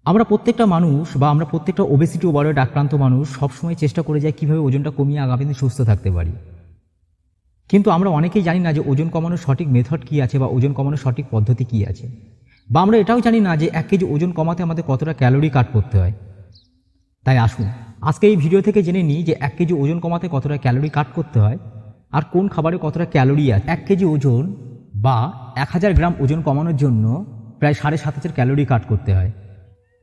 আমরা প্রত্যেকটা মানুষ বা আমরা প্রত্যেকটা ওবেসিটি ওভারওয়েট আক্রান্ত মানুষ সবসময় চেষ্টা করে যায় কীভাবে ওজনটা কমিয়ে আগামী দিনে সুস্থ থাকতে পারি। কিন্তু আমরা অনেকেই জানি না যে ওজন কমানোর সঠিক মেথড কী আছে বা ওজন কমানোর সঠিক পদ্ধতি কী আছে, বা আমরা এটাও জানি না যে 1 কেজি ওজন কমাতে আমাদের কতটা ক্যালোরি কাট করতে হয়। তাই আসুন আজকে এই ভিডিও থেকে জেনে নিই যে 1 কেজি ওজন কমাতে কতটা ক্যালোরি কাট করতে হয় আর কোন খাবারে কতটা ক্যালোরি আছে। 1 কেজি ওজন বা 1000 গ্রাম ওজন কমানোর জন্য প্রায় 7500 ক্যালোরি কাট করতে হয়।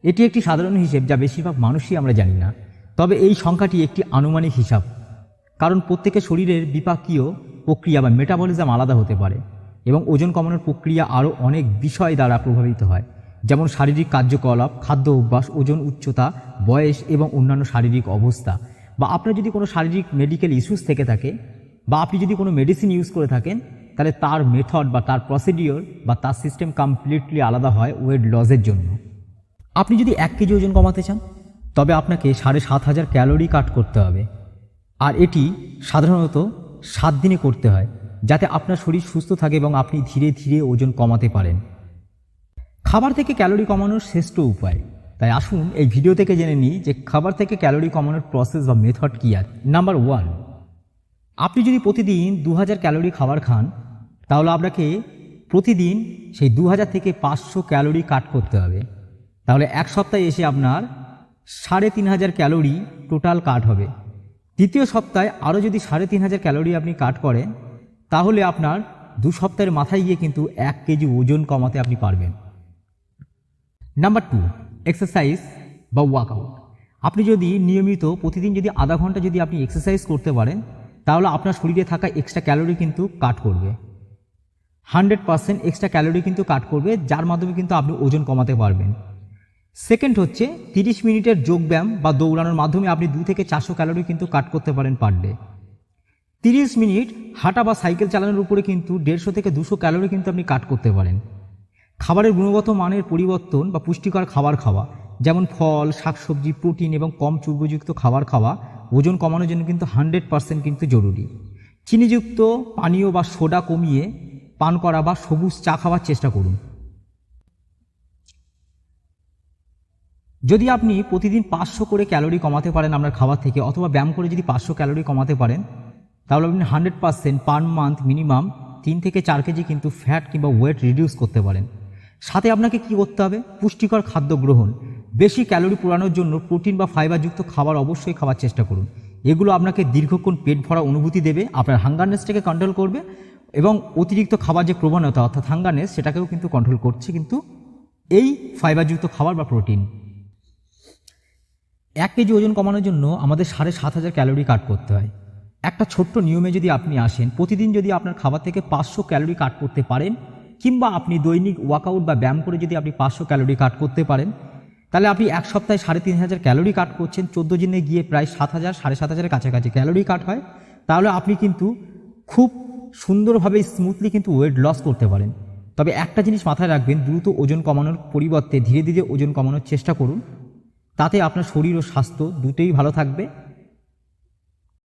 এটি একটি সাধারণ হিসেব যা বেশিরভাগ মানুষই আমরা জানি না। তবে এই সংখ্যাটি একটি আনুমানিক হিসাব, কারণ প্রত্যেকের শরীরের বিপাকীয় প্রক্রিয়া বা মেটাবলিজম আলাদা হতে পারে এবং ওজন কমানোর প্রক্রিয়া আরও অনেক বিষয় দ্বারা প্রভাবিত হয়, যেমন শারীরিক কার্যকলাপ, খাদ্য অভ্যাস, ওজন, উচ্চতা, বয়স এবং অন্যান্য শারীরিক অবস্থা। বা আপনার যদি কোনো শারীরিক মেডিকেল ইস্যুস থেকে থাকে বা আপনি যদি কোনো মেডিসিন ইউজ করে থাকেন, তাহলে তার মেথড বা তার প্রসিডিওর বা তার সিস্টেম কমপ্লিটলি আলাদা হয় ওয়েট লসের জন্য। আপনি যদি 1 কেজি ওজন কমাতে চান তবে আপনাকে 7500 ক্যালোরি কাট করতে হবে, আর এটি সাধারণত 7 দিনে করতে হয় যাতে আপনার শরীর সুস্থ থাকে এবং আপনি ধীরে ধীরে ওজন কমাতে পারেন। খাবার থেকে ক্যালোরি কমানোর শ্রেষ্ঠ উপায়। তাই আসুন এই ভিডিও থেকে জেনে নিই যে খাবার থেকে ক্যালোরি কমানোর প্রসেস বা মেথড কী আছে। নাম্বার 1, আপনি যদি প্রতিদিন 2000 ক্যালোরি খাবার খান তাহলে আপনাকে প্রতিদিন সেই 2000 থেকে 500 ক্যালোরি কাট করতে হবে। তাহলে এক সপ্তাহে এসে আপনার 3500 ক্যালোরি টোটাল কাট হবে। দ্বিতীয় সপ্তাহে আরও যদি 3500 ক্যালোরি আপনি কাট করেন তাহলে আপনার 2 সপ্তাহের মাথায় গিয়ে কিন্তু 1 কেজি ওজন কমাতে আপনি পারবেন। নাম্বার 2, এক্সারসাইজ বা ওয়ার্কআউট। আপনি যদি নিয়মিত প্রতিদিন যদি আধা ঘন্টা যদি আপনি এক্সারসাইজ করতে পারেন তাহলে আপনার শরীরে থাকা এক্সট্রা ক্যালোরি কিন্তু কাট করবে, 100% এক্সট্রা ক্যালোরি কিন্তু কাট করবে, যার মাধ্যমে কিন্তু আপনি ওজন কমাতে পারবেন। সেকেন্ড হচ্ছে 30 মিনিটের যোগব্যায়াম বা দৌড়ানোর মাধ্যমে আপনি 2 থেকে 400 ক্যালোরি কিন্তু কাট করতে পারেন পার ডে। 30 মিনিট হাঁটা বা সাইকেল চালানোর উপরে কিন্তু 150 থেকে 200 ক্যালোরি কিন্তু আপনি কাট করতে পারেন। খাবারের গুণগত মানের পরিবর্তন বা পুষ্টিকর খাবার খাওয়া, যেমন ফল, শাকসবজি, প্রোটিন এবং কম চর্বিযুক্ত খাবার খাওয়া ওজন কমানোর জন্য কিন্তু 100% কিন্তু জরুরি। চিনিযুক্ত পানীয় বা সোডা কমিয়ে পান করা বা সবুজ চা খাওয়ার চেষ্টা করুন। যদি আপনি প্রতিদিন 500 করে ক্যালোরি কমাতে পারেন আপনার খাবার থেকে, অথবা ব্যায়াম করে যদি 500 ক্যালোরি কমাতে পারেন তাহলে আপনি 100% পার মান্থ মিনিমাম 3 থেকে 4 কেজি কিন্তু ফ্যাট কিংবা ওয়েট রিডিউস করতে পারেন। সাথে আপনাকে কি করতে হবে? পুষ্টিকর খাদ্য গ্রহণ। বেশি ক্যালোরি পোড়ানোর জন্য প্রোটিন বা ফাইবারযুক্ত খাবার অবশ্যই খাওয়ার চেষ্টা করুন। এগুলো আপনাকে দীর্ঘক্ষণ পেট ভরা অনুভূতি দেবে, আপনার হাঙ্গারনেসটাকে কন্ট্রোল করবে এবং অতিরিক্ত খাবার যে প্রবণতা অর্থাৎ হাঙ্গারনেস সেটাকেও কিন্তু কন্ট্রোল করছে কিন্তু এই ফাইবারযুক্ত খাবার বা প্রোটিন। 1 কেজি ওজন কমানোর জন্য আমাদের 7500 ক্যালোরি কাট করতে হয়। একটা ছোট্ট নিয়মে যদি আপনি আসেন, প্রতিদিন যদি আপনার খাবার থেকে 500 ক্যালোরি কাট করতে পারেন কিংবা আপনি দৈনিক ওয়ার্কআউট বা ব্যায়াম করে যদি আপনি 500 ক্যালোরি কাট করতে পারেন তাহলে আপনি এক সপ্তাহে 3500 ক্যালোরি কাট করছেন, 14 দিনে গিয়ে প্রায় 7000 7500 কাছাকাছি ক্যালোরি কাট হয়। তাহলে আপনি কিন্তু খুব সুন্দরভাবে স্মুথলি কিন্তু ওয়েট লস করতে পারেন। তবে একটা জিনিস মাথায় রাখবেন, দ্রুত ওজন কমানোর পরিবর্তে ধীরে ধীরে ওজন কমানোর চেষ্টা করুন, তাতে আপনার শরীর ও স্বাস্থ্য দুটোই ভালো থাকবে।